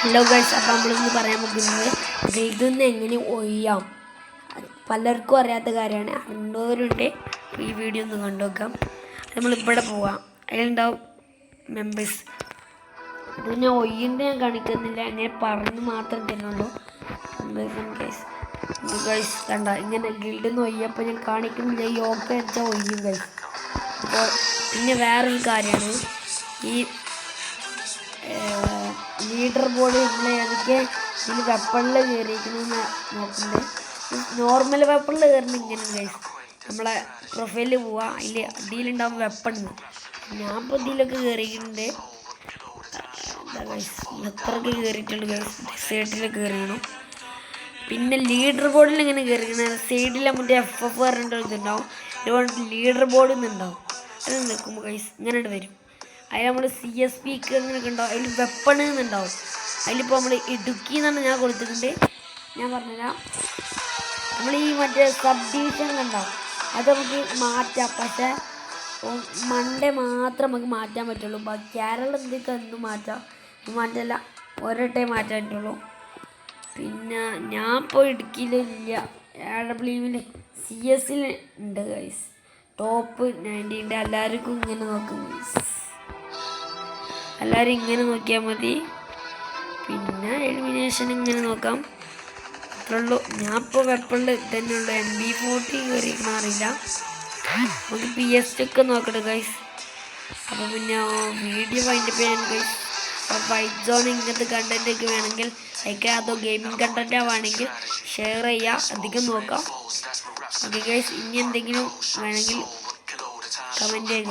Hello guys, അപ്പോൾ നമ്മളിന്ന് പറയാൻ പോകുന്നത് ഇതിന്ന് എങ്ങനെ ഒയ്യാം. പലർക്കും അറിയാത്ത കാര്യമാണ്, അറിഞ്ഞവരുണ്ട്. ഈ വീഡിയോ ഒന്ന് കണ്ടുവെക്കാം. നമ്മളിവിടെ പോവാം, അതിലുണ്ടാവും മെമ്പേഴ്സ്. ഇത് ഞാൻ ഒയ്യൻ്റെ ഞാൻ കാണിക്കുന്നില്ല, അങ്ങനെ പറഞ്ഞ് മാത്രം തരുന്നുള്ളൂ. ഗൈസ് ഗൈസ് കണ്ട ഇങ്ങനെ ഗിൽഡിൽ നിന്ന് ഒയ്യപ്പോൾ ഞാൻ കാണിക്കുന്നില്ല. ഈ ഓക്കെ വെച്ചാൽ ഒയ്യും ഗൈസ്. അപ്പോൾ പിന്നെ വേറൊരു കാര്യമാണ്, ഈ ലീഡർ ബോർഡ് നമ്മൾ ഏതൊക്കെ ഇതിൽ വെപ്പണിൽ കയറിയിരിക്കണമെന്ന് നോക്കുന്നത്. നോർമൽ വെപ്പണിൽ കയറുന്ന ഇങ്ങനെ ഗൈസ്, നമ്മളെ പ്രൊഫൈലിൽ പോവുക, അതിൽ അടിയിലുണ്ടാകും വെപ്പണ്. ഞാൻ ഇപ്പോൾ ഇതിലൊക്കെ കയറിയിട്ടുണ്ട്. എന്താ ഗൈസ്, എത്രയൊക്കെ കയറിയിട്ടുള്ളൂ ഗൈസ്. സൈഡിലൊക്കെ കയറിയണം. പിന്നെ ലീഡർ ബോർഡിൽ ഇങ്ങനെ കയറിക്കണം. സൈഡിൽ മറ്റേ FF പറഞ്ഞിട്ട് ഇതുണ്ടാവും, അതുകൊണ്ട് ലീഡർ ബോർഡിൽ നിന്നുണ്ടാവും. അത് നിൽക്കുമ്പോൾ ഗൈസ് ഇങ്ങനെ വരും. അതിൽ നമ്മൾ CSP അങ്ങനെയൊക്കെ ഉണ്ടാവും. അതിൽ വെപ്പണ് എന്നുണ്ടാവും. അതിലിപ്പോൾ നമ്മൾ ഇടുക്കി എന്നാണ് ഞാൻ കൊടുത്തിട്ടുണ്ട്. ഞാൻ പറഞ്ഞുതരാം, നമ്മൾ ഈ മറ്റേ സബ് ഡിവിഷൻ ഉണ്ടാവും, അത് നമുക്ക് മാറ്റാം. പക്ഷേ മൺഡേ മാത്രം നമുക്ക് മാറ്റാൻ പറ്റുള്ളൂ. കേരളം എന്തൊക്കെ ഒന്നും മാറ്റല്ല, ഒരൊട്ടേ മാറ്റാൻ പറ്റുള്ളൂ. പിന്നെ ഞാൻ ഇപ്പോൾ ഇടുക്കിയിലില്ല, AWയിൽ CS ഉണ്ട് ഗൈസ്. ടോപ്പ് 90 എല്ലാവർക്കും ഇങ്ങനെ നോക്കും ഗൈസ്. എല്ലാവരും ഇങ്ങനെ നോക്കിയാൽ മതി. പിന്നെ എലിമിനേഷൻ ഇങ്ങനെ നോക്കാം, അത്രയുള്ളൂ. ഞാൻ ഇപ്പോൾ വെപ്പണിൽ തന്നെയുള്ളൂ. MB40 കയറിയിരിക്കണം അറിയില്ല. നമുക്ക് PS ഒക്കെ നോക്കട്ടെ ഗൈസ്. അപ്പോൾ പിന്നെ വീഡിയോ വൈൻഡപ്പ് ചെയ്യാൻ ഗൈസ്. അപ്പോൾ വൈറ്റ് സോൺ ഇങ്ങനത്തെ കണ്ടൻറ്റൊക്കെ വേണമെങ്കിൽ അയക്കാം, അതോ ഗെയിമിംഗ് കണ്ടൻറ്റ് ആവുകയാണെങ്കിൽ ഷെയർ ചെയ്യുക, അധികം നോക്കാം. ഓക്കെ ഗൈസ്, ഇനി എന്തെങ്കിലും വേണമെങ്കിൽ കമൻറ്റ് ചെയ്യുക.